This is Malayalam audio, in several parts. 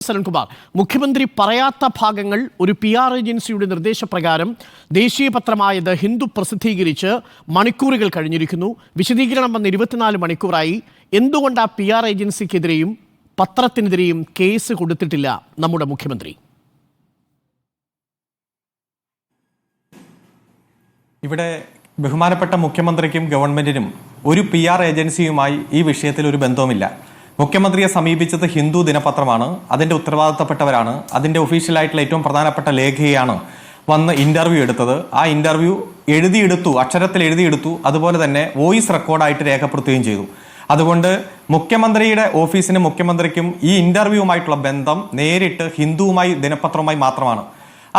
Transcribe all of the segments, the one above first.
സലൻകുമാർ. മുഖ്യമന്ത്രി പറയാത്ത ഭാഗങ്ങൾ ഒരു PR ഏജൻസിയുടെ നിർദ്ദേശപ്രകാരം ദേശീയ പത്രമായ ദ ഹിന്ദു പ്രസിദ്ധീകരിച്ച് മണിക്കൂറുകൾ കഴിഞ്ഞിരിക്കുന്നു. വിശദീകരണം വന്ന് 24 മണിക്കൂറായി. എന്തുകൊണ്ട് ആ PR ഏജൻസിക്കെതിരെയും പത്രത്തിനെതിരെയും കേസ് കൊടുത്തിട്ടില്ല നമ്മുടെ മുഖ്യമന്ത്രി? ഇവിടെ ബഹുമാനപ്പെട്ട മുഖ്യമന്ത്രിക്കും ഗവൺമെന്റിനും ഒരു PR ഏജൻസിയുമായി ഈ വിഷയത്തിൽ ഒരു ബന്ധവുമില്ല. മുഖ്യമന്ത്രിയെ സമീപിച്ചത് ഹിന്ദു ദിനപത്രമാണ്. അതിന്റെ ഉത്തരവാദിത്തപ്പെട്ടവരാണ്. അതിന്റെ ഒഫീഷ്യലായിട്ടുള്ള ഏറ്റവും പ്രധാനപ്പെട്ട ലേഖയാണ് വന്ന് ഇന്റർവ്യൂ എടുത്തത്. ആ ഇന്റർവ്യൂ എഴുതിയെടുത്തു, അക്ഷരത്തിൽ എഴുതിയെടുത്തു. അതുപോലെ തന്നെ വോയിസ് റെക്കോർഡായിട്ട് രേഖപ്പെടുത്തുകയും ചെയ്തു. അതുകൊണ്ട് മുഖ്യമന്ത്രിയുടെ ഓഫീസിനും മുഖ്യമന്ത്രിക്കും ഈ ഇന്റർവ്യൂവുമായിട്ടുള്ള ബന്ധം നേരിട്ട് ഹിന്ദുവുമായി ദിനപത്രവുമായി മാത്രമാണ്.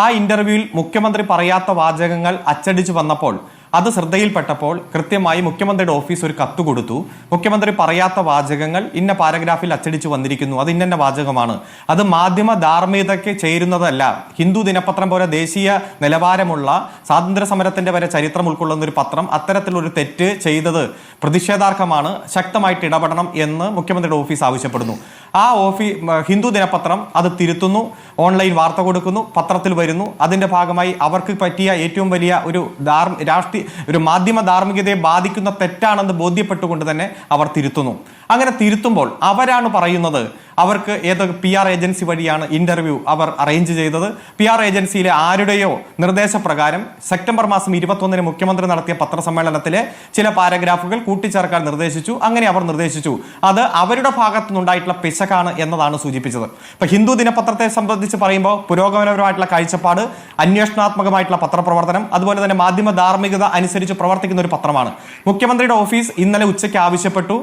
ആ ഇന്റർവ്യൂവിൽ മുഖ്യമന്ത്രി പറയാത്ത വാചകങ്ങൾ അച്ചടിച്ചു വന്നപ്പോൾ അത് ശ്രദ്ധയിൽപ്പെട്ടപ്പോൾ കൃത്യമായി മുഖ്യമന്ത്രിയുടെ ഓഫീസ് ഒരു കത്ത് കൊടുത്തു. മുഖ്യമന്ത്രി പറയാത്ത വാചകങ്ങൾ ഇന്ന പാരഗ്രാഫിൽ അച്ചടിച്ചു വന്നിരിക്കുന്നു, അത് ഇന്ന വാചകമാണ്, അത് മാധ്യമ ധാർമ്മികതയ്ക്ക് ചേരുന്നതല്ല. ഹിന്ദു ദിനപത്രം പോലെ ദേശീയ നിലവാരമുള്ള സ്വാതന്ത്ര്യ സമരത്തിന്റെ വരെ ചരിത്രം ഉൾക്കൊള്ളുന്ന ഒരു പത്രം അത്തരത്തിലൊരു തെറ്റ് ചെയ്തത് പ്രതിഷേധാർഹമാണ്, ശക്തമായിട്ട് ഇടപെടണം എന്ന് മുഖ്യമന്ത്രിയുടെ ഓഫീസ് ആവശ്യപ്പെടുന്നു. ആ ഹിന്ദു ദിനപത്രം അത് തിരുത്തുന്നു, ഓൺലൈൻ വാർത്ത കൊടുക്കുന്നു, പത്രത്തിൽ വരുന്നു. അതിന്റെ ഭാഗമായി അവർക്ക് പറ്റിയ ഏറ്റവും വലിയ ഒരു മാധ്യമ ധാർമ്മികതയെ ബാധിക്കുന്ന തെറ്റാണെന്ന് ബോധ്യപ്പെട്ടുകൊണ്ട് തന്നെ അവർ തിരുത്തുന്നു. അങ്ങനെ തിരുത്തുമ്പോൾ അവരാണ് പറയുന്നത് അവർക്ക് ഏതൊക്കെ PR ഏജൻസി വഴിയാണ് ഇന്റർവ്യൂ അവർ അറേഞ്ച് ചെയ്തത്. PR ഏജൻസിയിലെ ആരുടെയോ നിർദ്ദേശപ്രകാരം സെപ്റ്റംബർ മാസം 21 മുഖ്യമന്ത്രി നടത്തിയ പത്രസമ്മേളനത്തിലെ ചില പാരഗ്രാഫുകൾ കൂട്ടിച്ചേർക്കാൻ നിർദ്ദേശിച്ചു. അങ്ങനെ അവർ നിർദ്ദേശിച്ചു. അത് അവരുടെ ഭാഗത്തുനിന്നുണ്ടായിട്ടുള്ള പിശകാണ് എന്നതാണ് സൂചിപ്പിച്ചത്. ഇപ്പൊ ഹിന്ദു ദിനപത്രത്തെ സംബന്ധിച്ച് പറയുമ്പോൾ പുരോഗമനപരമായിട്ടുള്ള കാഴ്ചപ്പാട്, അന്വേഷണാത്മകമായിട്ടുള്ള പത്രപ്രവർത്തനം, അതുപോലെ തന്നെ മാധ്യമ ധാർമ്മികത അനുസരിച്ച് പ്രവർത്തിക്കുന്ന ഒരു പത്രമാണ്. മുഖ്യമന്ത്രിയുടെ ഓഫീസ് ഇന്നലെ ഉച്ചയ്ക്ക് ആവശ്യപ്പെട്ടു.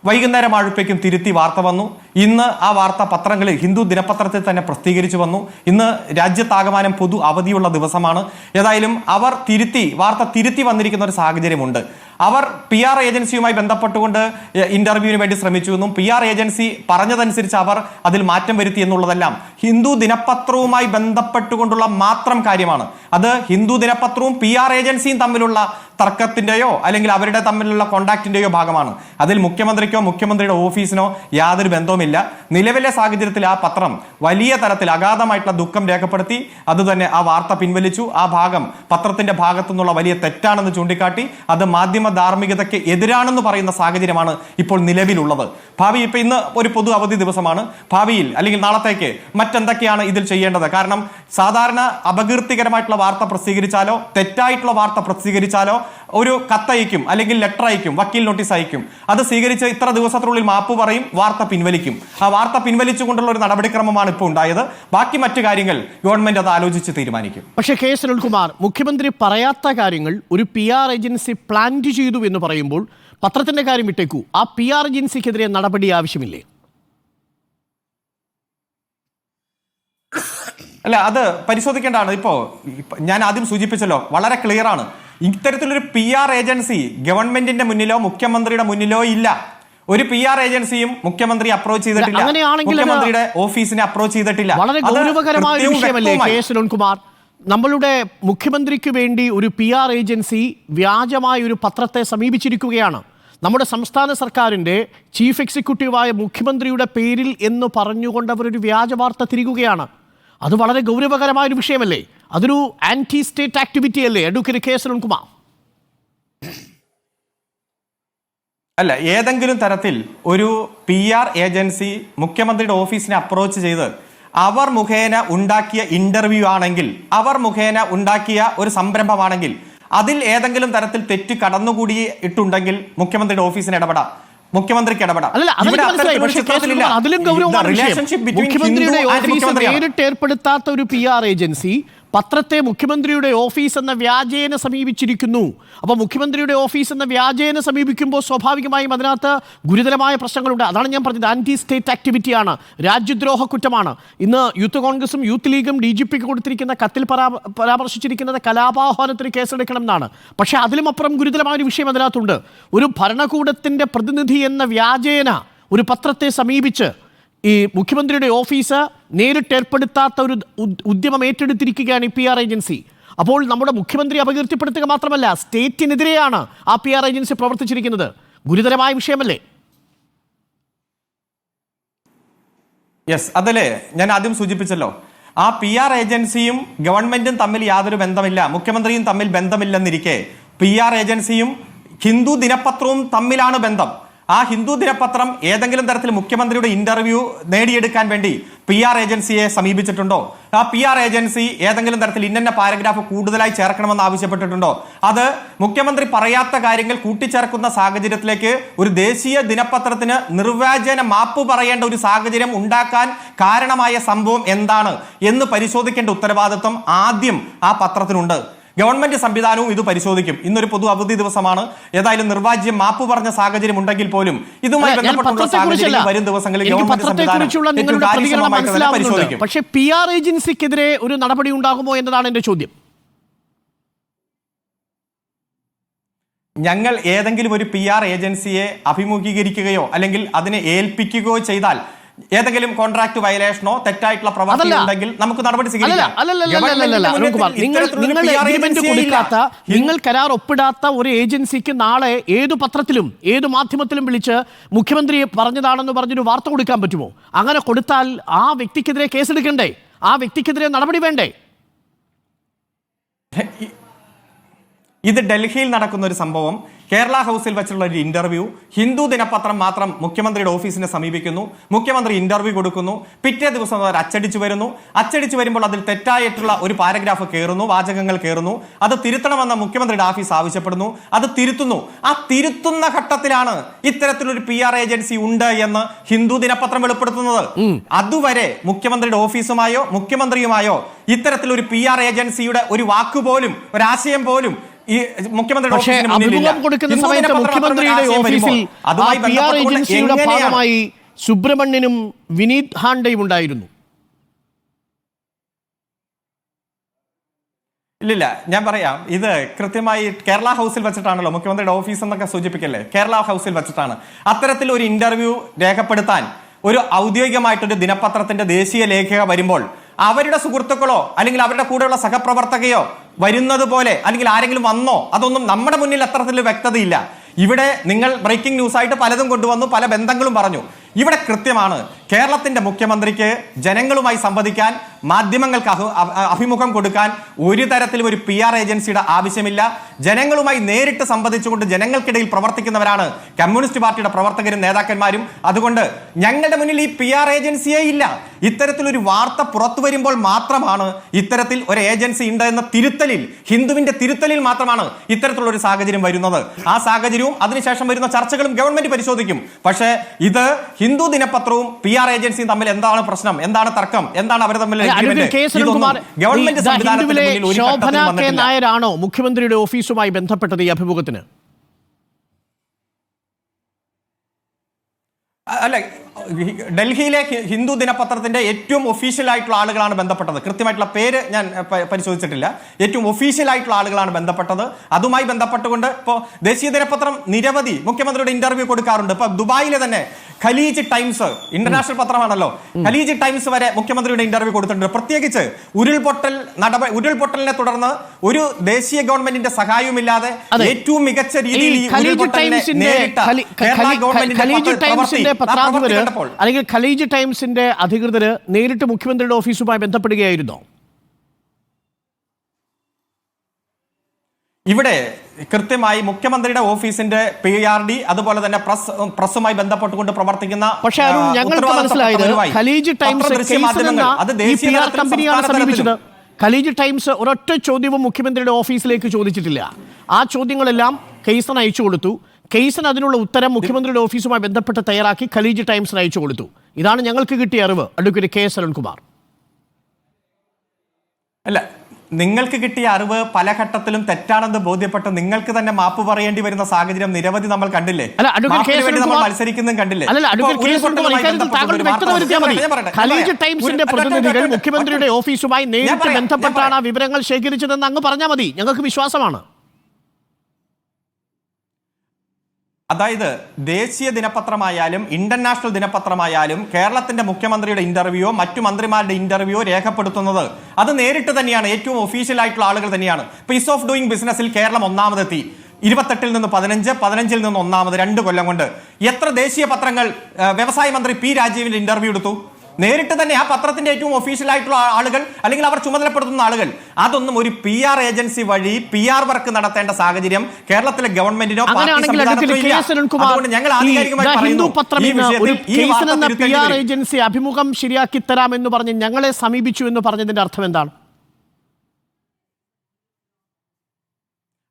വൈകുന്നേരം ആഴ്ചയ്ക്കും തിരുത്തി വാർത്ത വന്നു. ഇന്ന് ആ വാർത്ത പത്രങ്ങളിൽ ഹിന്ദു ദിനപത്രത്തിൽ തന്നെ പ്രസിദ്ധീകരിച്ചു വന്നു. ഇന്ന് രാജ്യത്താകമാനം പൊതു അവധിയുള്ള ദിവസമാണ്. ഏതായാലും അവർ വാർത്ത തിരുത്തി വന്നിരിക്കുന്ന ഒരു സാഹചര്യമുണ്ട്. അവർ PR ഏജൻസിയുമായി ബന്ധപ്പെട്ടുകൊണ്ട് ഇന്റർവ്യൂവിന് വേണ്ടി ശ്രമിച്ചു എന്നും PR ഏജൻസി പറഞ്ഞതനുസരിച്ച് അവർ അതിൽ മാറ്റം വരുത്തി എന്നുള്ളതെല്ലാം ഹിന്ദു ദിനപത്രവുമായി ബന്ധപ്പെട്ടുകൊണ്ടുള്ള മാത്രം കാര്യമാണ്. അത് ഹിന്ദു ദിനപത്രവും PR ഏജൻസിയും തമ്മിലുള്ള തർക്കത്തിന്റെയോ അല്ലെങ്കിൽ അവരുടെ തമ്മിലുള്ള കോണ്ടാക്റ്റിന്റെയോ ഭാഗമാണ്. അതിൽ മുഖ്യമന്ത്രിക്കോ മുഖ്യമന്ത്രിയുടെ ഓഫീസിനോ യാതൊരു ബന്ധവുമില്ല. നിലവിലെ സാഹചര്യത്തിൽ ആ പത്രം വലിയ തരത്തിൽ അഗാധമായിട്ടുള്ള ദുഃഖം രേഖപ്പെടുത്തി. അതുതന്നെ ആ വാർത്ത പിൻവലിച്ചു. ആ ഭാഗം പത്രത്തിന്റെ ഭാഗത്തു നിന്നുള്ള വലിയ തെറ്റാണെന്ന് ചൂണ്ടിക്കാട്ടി അത് മാധ്യമ ധാർമ്മികതയ്ക്ക് എതിരാണെന്ന് പറയുന്ന സാഹചര്യമാണ് ഇപ്പോൾ നിലവിലുള്ളത്. ഭാവി ഇപ്പൊ ഇന്ന് ഒരു പൊതു അവധി ദിവസമാണ്. ഭാവിയിൽ അല്ലെങ്കിൽ നാളത്തേക്ക് മറ്റെന്തൊക്കെയാണ് ഇതിൽ ചെയ്യേണ്ടത്? കാരണം സാധാരണ അപകീർത്തികരമായിട്ടുള്ള വാർത്ത പ്രസിദ്ധീകരിച്ചാലോ തെറ്റായിട്ടുള്ള വാർത്ത പ്രസിദ്ധീകരിച്ചാലോ ഒരു കത്തയക്കും അല്ലെങ്കിൽ ലെറ്റർ അയക്കും, വക്കീൽ നോട്ടീസ് അയക്കും. അത് സ്വീകരിച്ച് ഇത്ര ദിവസത്തിനുള്ളിൽ മാപ്പ് പറയും, വാർത്ത പിൻവലിക്കും. ആ വാർത്ത പിൻവലിച്ചുകൊണ്ടുള്ള ഒരു നടപടിക്രമമാണ് ഇപ്പോൾ ഉണ്ടായത്. ബാക്കി മറ്റു കാര്യങ്ങൾ ഗവൺമെന്റ് അത് ആലോചിച്ച് തീരുമാനിക്കും. പക്ഷേ സുനിൽകുമാർ, മുഖ്യമന്ത്രി പറയാത്ത കാര്യങ്ങൾ ഒരു PR ഏജൻസി പ്ലാൻ ചെയ്തു എന്ന് പറയുമ്പോൾ പത്രത്തിന്റെ കാര്യം വിട്ടേക്കൂ, ആ PR ഏജൻസിക്കെതിരെ നടപടി ആവശ്യമില്ലേ? അല്ല, അത് പരിശോധിക്കേണ്ടതാണ്. ഇപ്പോ ഞാൻ ആദ്യം സൂചിപ്പിച്ചല്ലോ, വളരെ ക്ലിയർ ആണ്. ഇത്തരത്തിലൊരു PR ഏജൻസി ഗവൺമെന്റിന്റെ മുന്നിലോ മുഖ്യമന്ത്രിയുടെ മുന്നിലോ ഇല്ല. ഒരു PR ഏജൻസിയും മുഖ്യമന്ത്രി അപ്രോച്ച് ചെയ്തിട്ടില്ല, മുഖ്യമന്ത്രിയുടെ ഓഫീസിനെ അപ്രോച്ച് ചെയ്തിട്ടില്ല. വളരെ ഗൗരവകരമായ വിഷയമല്ലേ സുനിൽകുമാർ? നമ്മളുടെ മുഖ്യമന്ത്രിക്ക് വേണ്ടി ഒരു PR ഏജൻസി വ്യാജമായ ഒരു പത്രത്തെ സമീപിച്ചിരിക്കുകയാണ്. നമ്മുടെ സംസ്ഥാന സർക്കാരിൻ്റെ ചീഫ് എക്സിക്യൂട്ടീവായ മുഖ്യമന്ത്രിയുടെ പേരിൽ എന്ന് പറഞ്ഞുകൊണ്ട് അവരൊരു വ്യാജ വാർത്ത തിരികുകയാണ്. അത് വളരെ ഗൗരവകരമായ ഒരു വിഷയമല്ലേ? അതൊരു ആന്റി സ്റ്റേറ്റ് ആക്ടിവിറ്റി അല്ലേ അഡ്വക്കേറ്റ് സുനിൽകുമാർ? അല്ല, ഏതെങ്കിലും തരത്തിൽ ഒരു PR ഏജൻസി മുഖ്യമന്ത്രിയുടെ ഓഫീസിനെ അപ്രോച്ച് ചെയ്ത് അവർ മുഖേന ഉണ്ടാക്കിയ ഇന്റർവ്യൂ ആണെങ്കിൽ, അവർ മുഖേന ഉണ്ടാക്കിയ ഒരു സംരംഭമാണെങ്കിൽ, അതിൽ ഏതെങ്കിലും തരത്തിൽ തെറ്റ് കടന്നുകൂടിയിട്ടുണ്ടെങ്കിൽ മുഖ്യമന്ത്രിയുടെ ഓഫീസിന് ഇടപെടാം, മുഖ്യമന്ത്രിക്ക് ഇടപെടാം. മുഖ്യമന്ത്രിയുടെ ഓഫീസ് നേരിട്ട് ഏർപ്പെടുത്താത്ത ഒരു PR ഏജൻസി പത്രത്തെ മുഖ്യമന്ത്രിയുടെ ഓഫീസ് എന്ന വ്യാജേന സമീപിച്ചിരിക്കുന്നു. അപ്പോൾ മുഖ്യമന്ത്രിയുടെ ഓഫീസ് എന്ന വ്യാജേന സമീപിക്കുമ്പോൾ സ്വാഭാവികമായും അതിനകത്ത് ഗുരുതരമായ പ്രശ്നങ്ങളുണ്ട്. അതാണ് ഞാൻ പറഞ്ഞത്, ആന്റി സ്റ്റേറ്റ് ആക്ടിവിറ്റിയാണ്, രാജ്യദ്രോഹ കുറ്റമാണ്. ഇന്ന് യൂത്ത് കോൺഗ്രസും യൂത്ത് ലീഗും DGPക്ക് കൊടുത്തിരിക്കുന്ന കത്തിൽ പരാമർശിച്ചിരിക്കുന്നത് കലാപാഹ്വാനത്തിന് കേസെടുക്കണം എന്നാണ്. പക്ഷേ അതിലും അപ്പുറം ഗുരുതരമായ ഒരു വിഷയം അതിനകത്തുണ്ട്. ഒരു ഭരണകൂടത്തിൻ്റെ പ്രതിനിധി എന്ന വ്യാജേന ഒരു പത്രത്തെ സമീപിച്ച് ഈ മുഖ്യമന്ത്രിയുടെ ഓഫീസ് നേരിട്ട് ഏർപ്പെടുത്താത്ത ഒരു ഉദ്യമം ഏറ്റെടുത്തിരിക്കുകയാണ് ഈ PR ഏജൻസി. അപ്പോൾ നമ്മുടെ മുഖ്യമന്ത്രി അപകീർത്തിപ്പെടുത്തുക മാത്രമല്ല, സ്റ്റേറ്റിനെതിരെയാണ് ആ PR ഏജൻസി പ്രവർത്തിച്ചിരിക്കുന്നത്. ഗുരുതരമായ വിഷയമല്ലേ? യെസ്, അതല്ലേ ഞാൻ ആദ്യം സൂചിപ്പിച്ചല്ലോ. ആ PR ഏജൻസിയും ഗവൺമെന്റും തമ്മിൽ യാതൊരു ബന്ധമില്ല, മുഖ്യമന്ത്രിയും തമ്മിൽ ബന്ധമില്ലെന്നിരിക്കെ PR ഏജൻസിയും ഹിന്ദു ദിനപത്രവും തമ്മിലാണ് ബന്ധം. ആ ഹിന്ദു ദിനപത്രം ഏതെങ്കിലും തരത്തിൽ മുഖ്യമന്ത്രിയുടെ ഇന്റർവ്യൂ നേടിയെടുക്കാൻ വേണ്ടി PR ഏജൻസിയെ സമീപിച്ചിട്ടുണ്ടോ? ആ PR ഏജൻസി ഏതെങ്കിലും തരത്തിൽ ഇന്ന പാരഗ്രാഫ് കൂടുതലായി ചേർക്കണമെന്ന് ആവശ്യപ്പെട്ടിട്ടുണ്ടോ? അത് മുഖ്യമന്ത്രി പറയാത്ത കാര്യങ്ങൾ കൂട്ടിച്ചേർക്കുന്ന സാഹചര്യത്തിലേക്ക് ഒരു ദേശീയ ദിനപത്രത്തിന് നിർവ്യാജന മാപ്പ് പറയേണ്ട ഒരു സാഹചര്യം ഉണ്ടാക്കാൻ കാരണമായ സംഭവം എന്താണ് എന്ന് പരിശോധിക്കേണ്ട ഉത്തരവാദിത്വം ആദ്യം ആ പത്രത്തിനുണ്ട്. ഗവൺമെന്റ് സംവിധാനവും ഇത് പരിശോധിക്കും. ഇന്നൊരു പൊതു അവധി ദിവസമാണ്. ഏതായാലും നിർവാജ്യം മാപ്പ് പറഞ്ഞ സാഹചര്യം ഉണ്ടെങ്കിൽ പോലും ഇതുമായി ബന്ധപ്പെട്ടുള്ള സാഹചര്യം വരും ദിവസങ്ങളിൽ പരിശോധിക്കും. പക്ഷേ PR ഏജൻസിക്കെതിരെ ഒരു നടപടി ഉണ്ടാകുമോ എന്നതാണ് എന്റെ ചോദ്യം. ഞങ്ങൾ ഏതെങ്കിലും ഒരു PR ഏജൻസിയെ അഭിമുഖീകരിക്കുകയോ അല്ലെങ്കിൽ അതിനെ ഏൽപ്പിക്കുകയോ ചെയ്താൽ ഏതെങ്കിലും കോൺട്രാക്ട് വയലേഷനോ തെറ്റായിട്ടുള്ള പ്രവർത്തി ഉണ്ടെങ്കിൽ നമുക്ക് നടപടി സ്വീകരിക്കാം. നിങ്ങൾ കരാർ ഒപ്പിടാത്ത ഒരു ഏജൻസിക്ക് നാളെ ഏതു പത്രത്തിലും ഏത് മാധ്യമത്തിലും വിളിച്ച് മുഖ്യമന്ത്രി പറഞ്ഞതാണെന്ന് പറഞ്ഞൊരു വാർത്ത കൊടുക്കാൻ പറ്റുമോ? അങ്ങനെ കൊടുത്താൽ ആ വ്യക്തിക്കെതിരെ കേസെടുക്കണ്ടേ? ആ വ്യക്തിക്കെതിരെ നടപടി വേണ്ടേ? ഇത് ഡൽഹിയിൽ നടക്കുന്ന ഒരു സംഭവം. കേരള ഹൗസിൽ വെച്ചുള്ള ഒരു ഇന്റർവ്യൂ. ഹിന്ദു ദിനപത്രം മാത്രം മുഖ്യമന്ത്രിയുടെ ഓഫീസിനെ സമീപിക്കുന്നു. മുഖ്യമന്ത്രി ഇന്റർവ്യൂ കൊടുക്കുന്നു. പിറ്റേ ദിവസം അവർ അച്ചടിച്ചു വരുന്നു. അച്ചടിച്ചു വരുമ്പോൾ അതിൽ തെറ്റായിട്ടുള്ള ഒരു പാരഗ്രാഫ് കയറുന്നു, വാചകങ്ങൾ കയറുന്നു. അത് തിരുത്തണമെന്ന് മുഖ്യമന്ത്രിയുടെ ഓഫീസ് ആവശ്യപ്പെടുന്നു. അത് തിരുത്തുന്നു. ആ തിരുത്തുന്ന ഘട്ടത്തിലാണ് ഇത്തരത്തിലൊരു PR ഏജൻസി ഉണ്ട് എന്ന് ഹിന്ദു ദിനപത്രം വെളിപ്പെടുത്തുന്നത്. അതുവരെ മുഖ്യമന്ത്രിയുടെ ഓഫീസുമായോ മുഖ്യമന്ത്രിയുമായോ ഇത്തരത്തിലൊരു PR ഏജൻസിയുടെ ഒരു വാക്കുപോലും ഒരാശയം പോലും ഈ മുഖ്യമന്ത്രിയുടെ PR ഏജൻസിയുടെ ഭാഗമായി സുബ്രഹ്മണ്യനും വിനീത് ഹാണ്ടയും ഉണ്ടായിരുന്നു. ഇല്ലില്ല, ഞാൻ പറയാം. ഇത് കൃത്യമായി കേരള ഹൗസിൽ വെച്ചിട്ടാണല്ലോ, മുഖ്യമന്ത്രിയുടെ ഓഫീസ് എന്നൊക്കെ സൂചിപ്പിക്കല്ലേ, കേരള ഹൗസിൽ വെച്ചിട്ടാണ്. അത്തരത്തിൽ ഒരു ഇന്റർവ്യൂ രേഖപ്പെടുത്താൻ ഒരു ഔദ്യോഗികമായിട്ടൊരു ദിനപത്രത്തിന്റെ ദേശീയ ലേഖക വരുമ്പോൾ അവരുടെ സുഹൃത്തുക്കളോ അല്ലെങ്കിൽ അവരുടെ കൂടെയുള്ള സഹപ്രവർത്തകയോ വരുന്നത് പോലെ അല്ലെങ്കിൽ ആരെങ്കിലും വന്നോ, അതൊന്നും നമ്മുടെ മുന്നിൽ അത്തരത്തിൽ വ്യക്തതയില്ല. ഇവിടെ നിങ്ങൾ ബ്രേക്കിംഗ് ന്യൂസ് ആയിട്ട് പലതും കൊണ്ടുവന്നു, പല ബന്ധങ്ങളും പറഞ്ഞു. ഇവിടെ കൃത്യമാണ്, കേരളത്തിന്റെ മുഖ്യമന്ത്രിക്ക് ജനങ്ങളുമായി സംവദിക്കാൻ, മാധ്യമങ്ങൾക്ക് അഭിമുഖം കൊടുക്കാൻ ഒരു തരത്തിലും ഒരു PR ഏജൻസിയുടെ ആവശ്യമില്ല. ജനങ്ങളുമായി നേരിട്ട് സംവദിച്ചുകൊണ്ട് ജനങ്ങൾക്കിടയിൽ പ്രവർത്തിക്കുന്നവരാണ് കമ്മ്യൂണിസ്റ്റ് പാർട്ടിയുടെ പ്രവർത്തകരും നേതാക്കന്മാരും. അതുകൊണ്ട് ഞങ്ങളുടെ മുന്നിൽ ഈ PR ഏജൻസിയേ ഇല്ല. ഇത്തരത്തിലൊരു വാർത്ത പുറത്തു വരുമ്പോൾ മാത്രമാണ് ഇത്തരത്തിൽ ഒരു ഏജൻസി ഉണ്ട് എന്ന തിരുത്തലിൽ, ഹിന്ദുവിന്റെ തിരുത്തലിൽ മാത്രമാണ് ഇത്തരത്തിലുള്ള ഒരു സാഹചര്യം വരുന്നത്. ആ സാഹചര്യവും അതിനുശേഷം വരുന്ന ചർച്ചകളും ഗവൺമെന്റ് പരിശോധിക്കും. പക്ഷേ ഇത് ഹിന്ദു ദിനപത്രവും PR ഏജൻസിയും തമ്മിൽ എന്താണ് പ്രശ്നം, എന്താണ് തർക്കം, എന്താണ് അവർ തമ്മിൽ ഗവൺമെന്റ് ശോഭന കെ നായരാണോ മുഖ്യമന്ത്രിയുടെ ഓഫീസുമായി ബന്ധപ്പെട്ടത് ഈ അഭിമുഖത്തിന്? അല്ല, ഡൽഹിയിലെ ഹിന്ദു ദിനപത്രത്തിന്റെ ഏറ്റവും ഒഫീഷ്യൽ ആയിട്ടുള്ള ആളുകളാണ് ബന്ധപ്പെട്ടത്. കൃത്യമായിട്ടുള്ള പേര് ഞാൻ പരിശോധിച്ചിട്ടില്ല. ഏറ്റവും ഒഫീഷ്യൽ ആയിട്ടുള്ള ആളുകളാണ് ബന്ധപ്പെട്ടത്. അതുമായി ബന്ധപ്പെട്ടുകൊണ്ട് ഇപ്പോൾ ദേശീയ ദിനപത്രം നിരവധി മുഖ്യമന്ത്രിയുടെ ഇന്റർവ്യൂ കൊടുക്കാറുണ്ട്. ഇപ്പൊ ദുബായിലെ തന്നെ ഖലീജ് ടൈംസ്, ഇന്റർനാഷണൽ പത്രമാണല്ലോ, ഖലീജ് ടൈംസ് വരെ മുഖ്യമന്ത്രിയുടെ ഇന്റർവ്യൂ കൊടുത്തിട്ടുണ്ട്. പ്രത്യേകിച്ച് ഉരുൾപൊട്ടലിനെ തുടർന്ന് ഒരു ദേശീയ ഗവൺമെന്റിന്റെ സഹായവുമില്ലാതെ ഏറ്റവും മികച്ച രീതിയിൽ അല്ലെങ്കിൽ ഖലീജ് ടൈംസിന്റെ അധികൃതര് നേരിട്ട് മുഖ്യമന്ത്രിയുടെ ഓഫീസുമായി ബന്ധപ്പെടുകയായിരുന്നോ? ഇവിടെ കൃത്യമായി മുഖ്യമന്ത്രിയുടെ ഓഫീസിന്റെ PRD അതുപോലെ തന്നെ പ്രസ്സുമായി ബന്ധപ്പെട്ടുകൊണ്ട് പ്രവർത്തിക്കുന്ന, പക്ഷേ ഞങ്ങൾക്ക് മനസ്സിലായത് ഖലീജ് ടൈംസ് കമ്പനിയാണ് സമീപിച്ചത്. ഖലീജ് ടൈംസ് ഒരൊറ്റ ചോദ്യവും മുഖ്യമന്ത്രിയുടെ ഓഫീസിലേക്ക് ചോദിച്ചിട്ടില്ല. ആ ചോദ്യങ്ങളെല്ലാം കേസിന് അയച്ചു കൊടുത്തു. കേസിന് അതിനുള്ള ഉത്തരം മുഖ്യമന്ത്രിയുടെ ഓഫീസുമായി ബന്ധപ്പെട്ട് തയ്യാറാക്കി ഖലീജ് ടൈംസിന് അയച്ചു കൊടുത്തു. ഇതാണ് ഞങ്ങൾക്ക് കിട്ടിയ അറിവ്. Advocate KS Arunkumar. അല്ല, നിങ്ങൾക്ക് കിട്ടിയ അറിവ് പല ഘട്ടത്തിലും തെറ്റാണെന്ന് ബോധ്യപ്പെട്ട് നിങ്ങൾക്ക് തന്നെ മാപ്പ് പറയേണ്ടി വരുന്ന സാഹചര്യം നിരവധി നമ്മൾ കണ്ടില്ലേ? നമ്മൾ മത്സരിക്കുന്നതും കണ്ടില്ലേ? ഖലീജ് ടൈംസിന്റെ പ്രതിനിധികൾ മുഖ്യമന്ത്രിയുടെ ഓഫീസുമായി നേരിട്ട് ബന്ധപ്പെട്ടാണ് ആ വിവരങ്ങൾ ശേഖരിച്ചതെന്ന് അങ്ങ് പറഞ്ഞാൽ മതി, ഞങ്ങൾക്ക് വിശ്വാസമാണ്. അതായത് ദേശീയ ദിനപത്രമായാലും ഇന്റർനാഷണൽ ദിനപത്രമായാലും കേരളത്തിന്റെ മുഖ്യമന്ത്രിയുടെ ഇന്റർവ്യൂയോ മറ്റു മന്ത്രിമാരുടെ ഇന്റർവ്യൂയോ രേഖപ്പെടുത്തുന്നത് അത് നേരിട്ട് തന്നെയാണ്, ഏറ്റവും ഒഫീഷ്യൽ ആയിട്ടുള്ള ആളുകൾ തന്നെയാണ്. പീസ് ഓഫ് ഡൂയിങ് ബിസിനസ്സിൽ കേരളം ഒന്നാമതെത്തി. 28-ൽ നിന്ന് 15, 15-ൽ നിന്ന് ഒന്നാമത്, 2 കൊല്ലം കൊണ്ട്. എത്ര ദേശീയ പത്രങ്ങൾ വ്യവസായ മന്ത്രി P. രാജീവിന്റെ ഇന്റർവ്യൂ എടുത്തു? നേരിട്ട് തന്നെ ആ പത്രത്തിന്റെ ഏറ്റവും ഒഫീഷ്യൽ ആയിട്ടുള്ള ആളുകൾ അല്ലെങ്കിൽ അവർ ചുമതലപ്പെടുത്തുന്ന ആളുകൾ അതൊന്നും ഒരു PR ഏജൻസി വഴി PR വർക്ക് നടത്തേണ്ട സാഹചര്യം കേരളത്തിലെ ഗവൺമെന്റിനോ അതുകൊണ്ട് ഞങ്ങൾ ആധികാരികമായി PR ഏജൻസി അഭിമുഖം ശരിയാക്കി തരാമെന്ന് പറഞ്ഞ് ഞങ്ങളെ സമീപിച്ചു എന്ന് പറഞ്ഞതിന്റെ അർത്ഥം എന്താണ്?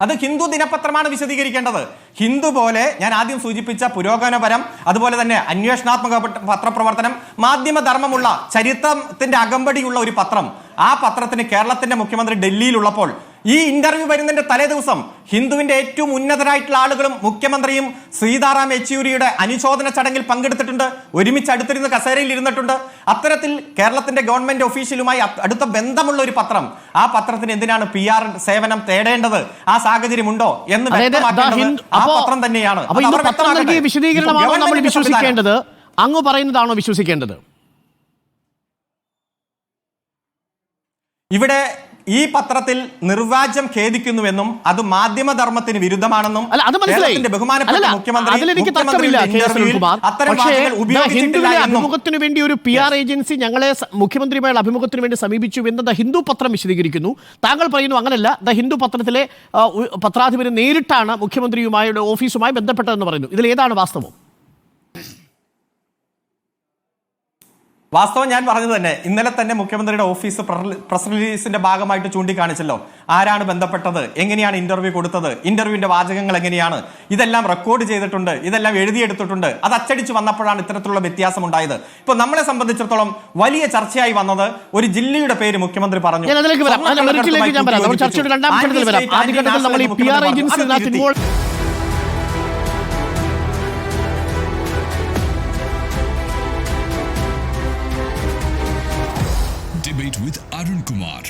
അത് ഹിന്ദു ദിനപത്രമാണ് വിശദീകരിക്കേണ്ടത്. ഹിന്ദു പോലെ ഞാൻ ആദ്യം സൂചിപ്പിച്ച പുരോഗമനപരം, അതുപോലെ തന്നെ അന്വേഷണാത്മക പത്രപ്രവർത്തനം, മാധ്യമധർമ്മമുള്ള ചരിത്രത്തിന്റെ അകമ്പടിയുള്ള ഒരു പത്രം, ആ പത്രത്തിന് കേരളത്തിന്റെ മുഖ്യമന്ത്രി ഡൽഹിയിലുള്ളപ്പോൾ ഈ ഇന്റർവ്യൂ വരുന്നതിന്റെ തലേ ദിവസം ഹിന്ദുവിന്റെ ഏറ്റവും ഉന്നതരായിട്ടുള്ള ആളുകളും മുഖ്യമന്ത്രിയും സീതാറാം യെച്ചൂരിയുടെ അനുശോചന ചടങ്ങിൽ പങ്കെടുത്തിട്ടുണ്ട്, ഒരുമിച്ച് അടുത്തിരുന്ന് കസേരയിൽ ഇരുന്നിട്ടുണ്ട്. അത്തരത്തിൽ കേരളത്തിന്റെ ഗവൺമെന്റ് ഒഫീഷ്യലുമായി അടുത്ത ബന്ധമുള്ള ഒരു പത്രം, ആ പത്രത്തിന് എന്തിനാണ് PR സേവനം തേടേണ്ടത്? ആ സാഹചര്യം ഉണ്ടോ എന്ന് വ്യക്തമാക്കേണ്ടത് ആ പത്രം തന്നെയാണ്. വിശദീകരണമാണോ നമ്മൾ വിശ്വസിക്കേണ്ടത്? അങ്ങ് പറയുന്നതാണോ വിശ്വസിക്കേണ്ടത്? ഇവിടെ ഈ പത്രത്തിൽ നിർവാചം ഖേദിക്കുന്നുവെന്നും അത് മാധ്യമധർമ്മത്തിന് വിരുദ്ധമാണെന്നും ബഹുമാനപ്പെട്ട അഭിമുഖത്തിന് വേണ്ടി ഒരു PR ഏജൻസി ഞങ്ങളെ മുഖ്യമന്ത്രിയുമായുള്ള അഭിമുഖത്തിന് വേണ്ടി സമീപിച്ചു എന്ന് ദ ഹിന്ദു പത്രം വിശദീകരിക്കുന്നു. താങ്കൾ പറയുന്നു അങ്ങനല്ല, ദ ഹിന്ദു പത്രത്തിലെ പത്രാധിപര് നേരിട്ടാണ് മുഖ്യമന്ത്രിയുമായുടെ ഓഫീസുമായി ബന്ധപ്പെട്ടതെന്ന് പറയുന്നു. ഇതിൽ ഏതാണ് വാസ്തവം? വാസ്തവം ഞാൻ പറഞ്ഞത് തന്നെ. ഇന്നലെ തന്നെ മുഖ്യമന്ത്രിയുടെ ഓഫീസ് പ്രസ് റിലീസിന്റെ ഭാഗമായിട്ട് ചൂണ്ടിക്കാണിച്ചല്ലോ ആരാണ് ബന്ധപ്പെട്ടത്, എങ്ങനെയാണ് ഇന്റർവ്യൂ കൊടുത്തത്, ഇന്റർവ്യൂവിന്റെ വാചകങ്ങൾ എങ്ങനെയാണ്, ഇതെല്ലാം റെക്കോർഡ് ചെയ്തിട്ടുണ്ട്, ഇതെല്ലാം എഴുതിയെടുത്തിട്ടുണ്ട്. അത് അച്ചടിച്ച് വന്നപ്പോഴാണ് ഇത്തരത്തിലുള്ള വ്യത്യാസം ഉണ്ടായത്. ഇപ്പൊ നമ്മളെ സംബന്ധിച്ചിടത്തോളം വലിയ ചർച്ചയായി വന്നത് ഒരു ജില്ലയുടെ പേര് മുഖ്യമന്ത്രി പറഞ്ഞു. Debate with Arun Kumar.